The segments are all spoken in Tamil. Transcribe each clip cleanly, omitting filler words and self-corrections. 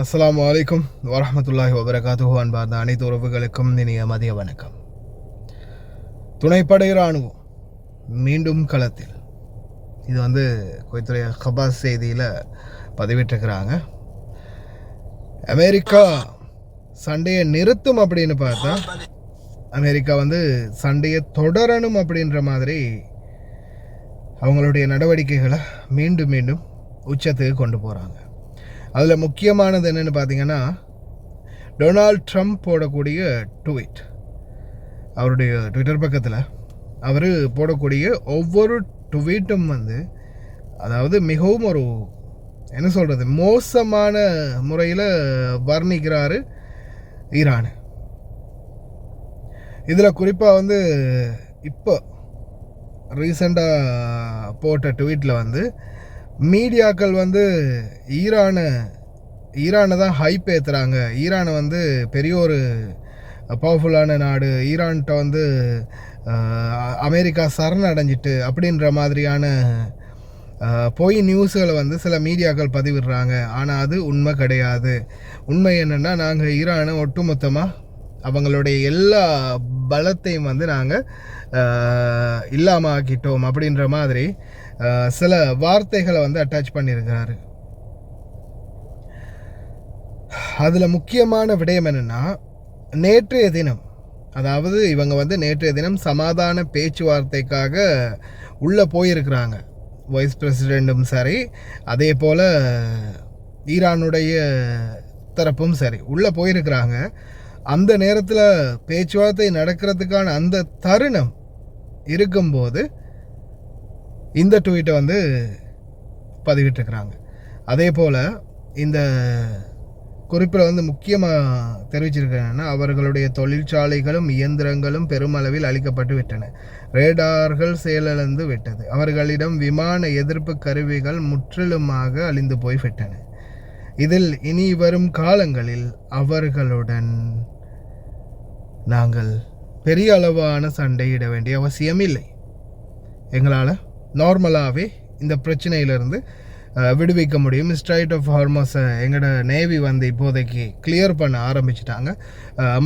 அஸ்ஸலாமு அலைக்கும் வரஹ்மத்துல்லாஹி வபரகாத்துஹு. அன்பார்ந்த அனைத்து உறவுகளுக்கும் இனிய மதிய வணக்கம். துணைப்படை இராணுவம் மீண்டும் களத்தில். இது குவைத்துடைய ஹபாஸ் செய்தியில் பதிவிட்டிருக்கிறாங்க. அமெரிக்கா சண்டையை நிறுத்தும் அப்படின்னு பார்த்தா அமெரிக்கா சண்டையை தொடரணும் அப்படின்ற மாதிரி அவங்களுடைய நடவடிக்கைகளை மீண்டும் மீண்டும் உச்சத்துக்கு கொண்டு போகிறாங்க. அதில் முக்கியமானது என்னென்னு பார்த்தீங்கன்னா, டொனால்ட் ட்ரம்ப் போடக்கூடிய ட்வீட். அவருடைய ட்விட்டர் பக்கத்தில் அவர் போடக்கூடிய ஒவ்வொரு ட்வீட்டும் அதாவது மிகவும் ஒரு என்ன சொல்கிறது, மோசமான முறையில் வர்ணிக்கிறாரு ஈரான். இதில் குறிப்பாக இப்போ ரீசெண்டாக போட்ட ட்வீட்டில் மீடியாக்கள் ஈரானை தான் ஹைப் ஏற்றுறாங்க. ஈரானை பெரிய ஒரு பவர்ஃபுல்லான நாடு, ஈரான்கிட்ட அமெரிக்கா சரணடைஞ்சிட்டு அப்படின்ற மாதிரியான பொய் நியூஸுகளை சில மீடியாக்கள் பதிவிடுறாங்க. ஆனால் அது உண்மை கிடையாது. உண்மை என்னென்னா, நாங்கள் ஈரானை ஒட்டுமொத்தமாக அவங்களுடைய எல்லா பலத்தையும் நாங்கள் இல்லாமல் ஆக்கிட்டோம் அப்படின்ற மாதிரி சில வார்த்தைகளை அட்டாச் பண்ணியிருக்கிறாரு. அதில் முக்கியமான விடயம் என்னென்னா, நேற்றைய தினம், அதாவது இவங்க நேற்றைய தினம் சமாதான பேச்சுவார்த்தைக்காக உள்ளே போயிருக்கிறாங்க. வைஸ் பிரசிடெண்ட்டும் சரி, அதே போல் ஈரானுடைய தரப்பும் சரி உள்ளே போயிருக்கிறாங்க. அந்த நேரத்தில் பேச்சுவார்த்தை நடக்கிறதுக்கான அந்த தருணம் இருக்கும்போது இந்த ட்வீட்டை பதிவிட்டிருக்கிறாங்க. அதே போல் இந்த குறிப்பில் முக்கியமாக தெரிவிச்சிருக்காங்கன்னா, அவர்களுடைய தொழிற்சாலைகளும் இயந்திரங்களும் பெருமளவில் அழிக்கப்பட்டு விட்டன. ரேடார்கள் செயலிழந்து விட்டது. அவர்களிடம் விமான எதிர்ப்பு கருவிகள் முற்றிலுமாக அழிந்து போய்விட்டன. இதில் இனி வரும் காலங்களில் அவர்களுடன் நாங்கள் பெரிய அளவான சண்டையிட வேண்டிய அவசியம் இல்லை. எங்களால் நார்மலாகவே இந்த பிரச்சனையிலிருந்து விடுவிக்க முடியும். ஸ்ட்ரைட் ஆஃப் ஹார்மஸை எங்களோட நேவி இப்போதைக்கு கிளியர் பண்ண ஆரம்பிச்சிட்டாங்க.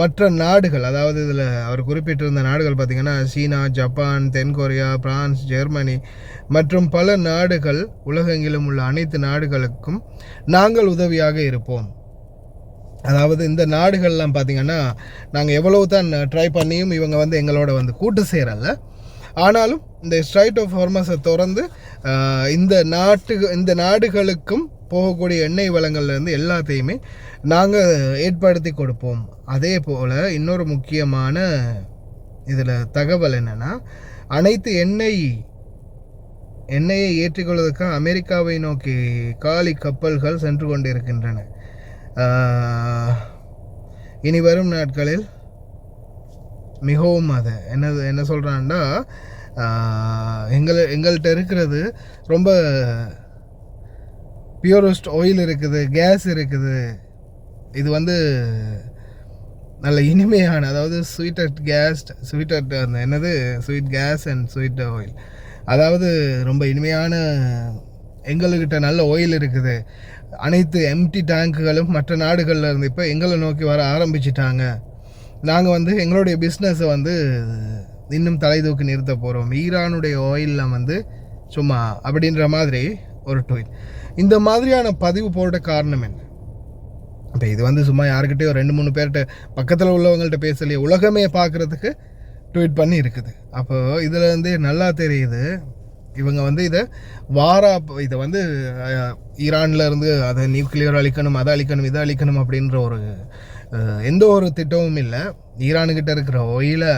மற்ற நாடுகள், அதாவது இதில் அவர் குறிப்பிட்டிருந்த நாடுகள் பார்த்திங்கன்னா, சீனா, ஜப்பான், தென்கொரியா, பிரான்ஸ், ஜெர்மனி மற்றும் பல நாடுகள், உலகெங்கிலும் உள்ள அனைத்து நாடுகளுக்கும் நாங்கள் உதவியாக இருப்போம். அதாவது இந்த நாடுகள்லாம் பார்த்திங்கன்னா, நாங்கள் எவ்வளவு தான் ட்ரை பண்ணியும் இவங்க எங்களோட கூட்டு சேரலை. ஆனாலும் இந்த ஸ்ட்ரைட் ஆஃப் ஹார்மஸை திறந்து இந்த நாடுகளுக்கும் போகக்கூடிய எண்ணெய் வளங்கள்லேருந்து எல்லாத்தையுமே நாங்கள் ஏற்படுத்தி கொடுப்போம். அதே போல் இன்னொரு முக்கியமான இதில் தகவல் என்னென்னா, அனைத்து எண்ணெயை ஏற்றிக்கொள்வதற்காக அமெரிக்காவை நோக்கி காலி கப்பல்கள் சென்று கொண்டிருக்கின்றன. இனி வரும் நாட்களில் மிகவும் அதை என்ன சொல்கிறான்னா, எங்கள்கிட்ட இருக்கிறது ரொம்ப பியூரஸ்ட் ஆயில் இருக்குது, கேஸ் இருக்குது. இது நல்ல இனிமையான, அதாவது sweet gas and sweet oil, அதாவது ரொம்ப இனிமையான எங்கள்கிட்ட நல்ல ஆயில் இருக்குது. அனைத்து எம்டி டேங்குகளும் மற்ற நாடுகளில் இருந்து இப்போ எங்களை நோக்கி வர ஆரம்பிச்சிட்டாங்க. நாங்கள் எங்களுடைய பிஸ்னஸை இன்னும் தலை தூக்கி நிறுத்த போகிறோம். ஈரானுடைய ஆயிலில் சும்மா அப்படின்ற மாதிரி ஒரு ட்வீட். இந்த மாதிரியான பதிவு போட காரணம் என்ன? இப்போ இது சும்மா யாருக்கிட்டேயோ 2-3 பேர்கிட்ட பக்கத்தில் உள்ளவங்கள்ட்ட பேசலையே, உலகமே பார்க்குறதுக்கு ட்வீட் பண்ணி இருக்குது. அப்போ இதில் நல்லா தெரியுது, இவங்க இதை ஈரானில் இருந்து அதை நியூக்ளியர் அழிக்கணும், அதை அழிக்கணும், இதை அழிக்கணும் அப்படின்ற ஒரு எந்த ஒரு திட்டமும் இல்லை. ஈரானுக்கிட்ட இருக்கிற ஆயிலை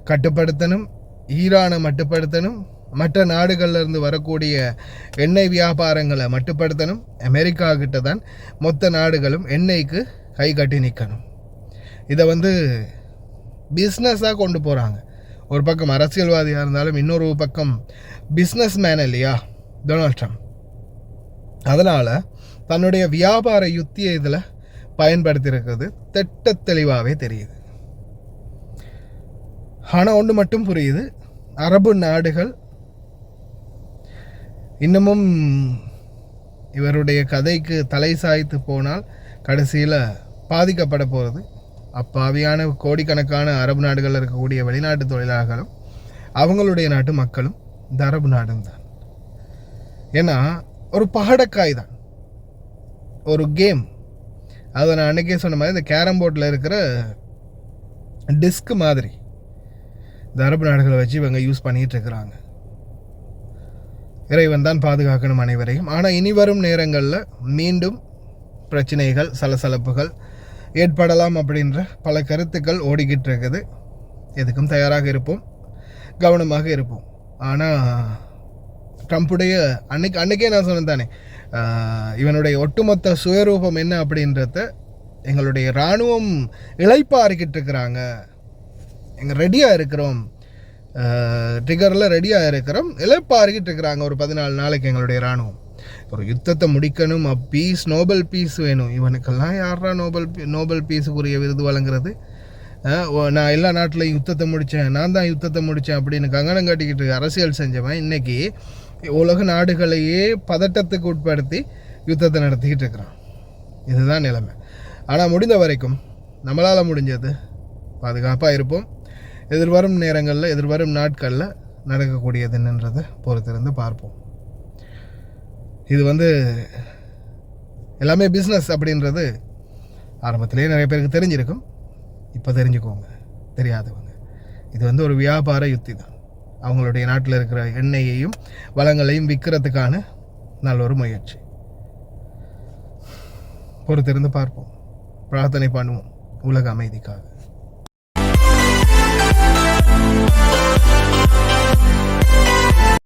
கட்டுப்படுத்தணும், ஈரானை மட்டுப்படுத்தணும், மற்ற நாடுகளில் இருந்து வரக்கூடிய எண்ணெய் வியாபாரங்களை மட்டுப்படுத்தணும். அமெரிக்கா கிட்ட தான் மொத்த நாடுகளும் எண்ணெய்க்கு கை கட்டி நிற்கணும். இதை பிஸ்னஸாக கொண்டு போகிறாங்க. ஒரு பக்கம் அரசியல்வாதியாக இருந்தாலும் இன்னொரு பக்கம் பிஸ்னஸ் மேன் இல்லையா டொனால்ட் ட்ரம்ப். அதனால் தன்னுடைய வியாபார யுத்தியை இதில் பயன்படுத்தியிருக்கிறது திட்ட தெளிவாகவே தெரியுது. ஆனால் ஒன்று மட்டும் புரியுது, அரபு நாடுகள் இன்னமும் இவருடைய கதைக்கு தலை சாய்த்து போனால் கடைசியில் பாதிக்கப்பட போகிறது அப்பாவியான கோடிக்கணக்கான அரபு நாடுகளில் இருக்கக்கூடிய வெளிநாட்டு தொழிலாளர்களும் அவங்களுடைய நாட்டு மக்களும் இந்த அரபு நாடும் தான். ஏன்னா ஒரு பகடக்காய் தான், ஒரு கேம். அதை நான் அன்றைக்கே சொன்ன மாதிரி இந்த கேரம் போர்டில் இருக்கிற டிஸ்க் மாதிரி இந்த அரபு நாடுகளை வச்சு இவங்க யூஸ் பண்ணிகிட்டு இருக்கிறாங்க. இறைவன் தான் பாதுகாக்கணும் அனைவரையும். ஆனால் இனி வரும் நேரங்களில் மீண்டும் பிரச்சனைகள், சலசலப்புகள் ஏற்படலாம் அப்படின்ற பல கருத்துக்கள் ஓடிக்கிட்டு இருக்குது. எதுக்கும் தயாராக இருப்போம், கவனமாக இருப்போம். ஆனால் ட்ரம்ப்புடைய அன்னைக்கே நான் சொன்னேன் தானே, இவனுடைய ஒட்டுமொத்த சுயரூபம் என்ன அப்படின்றத எங்களுடைய இராணுவம் இளைப்பாறிக்கிட்டு இருக்கிறாங்க. எங்கள் ரெடியாக இருக்கிறோம், ட்ரிகரில் ரெடியாக இருக்கிறோம், இளைப்பாறிக்கிட்டு இருக்கிறாங்க. ஒரு 14 நாளைக்கு எங்களுடைய இராணுவம் ஒரு யுத்தத்தை முடிக்கணும். பீஸ், நோபல் பீஸ் வேணும். இவனுக்கெல்லாம் யாரா நோபல் பீஸுக்குரிய விருது வழங்குறது? நான் எல்லா நாட்டிலையும் யுத்தத்தை முடித்தேன், நான் தான் யுத்தத்தை முடித்தேன் அப்படின்னு கங்கணம் கட்டிக்கிட்டு அரசியல் செஞ்சவன் இன்றைக்கி உலக நாடுகளையே பதட்டத்துக்கு உட்படுத்தி யுத்தத்தை நடத்திக்கிட்டு இருக்கிறான். இதுதான் நிலைமை. ஆனால் முடிந்த வரைக்கும் நம்மளால் முடிஞ்சது பாதுகாப்பாக இருப்போம். எதிர்வரும் நேரங்களில், எதிர்வரும் நாட்களில் நடக்கக்கூடியது என்னன்றதை பொறுத்திருந்து பார்ப்போம். இது எல்லாமே பிஸ்னஸ் அப்படின்றது ஆரம்பத்திலே நிறைய பேருக்கு தெரிஞ்சிருக்கும். இப்போ தெரிஞ்சுக்கோங்க, தெரியாதவங்க. இது ஒரு வியாபார யுத்தி தான். அவங்களுடைய நாட்டில் இருக்கிற எண்ணெயையும் வளங்களையும் விற்கிறதுக்கான நல்ல ஒரு முயற்சி. பொறுத்திருந்து பார்ப்போம். பிரார்த்தனை பண்ணுவோம் உலக அமைதிக்காக.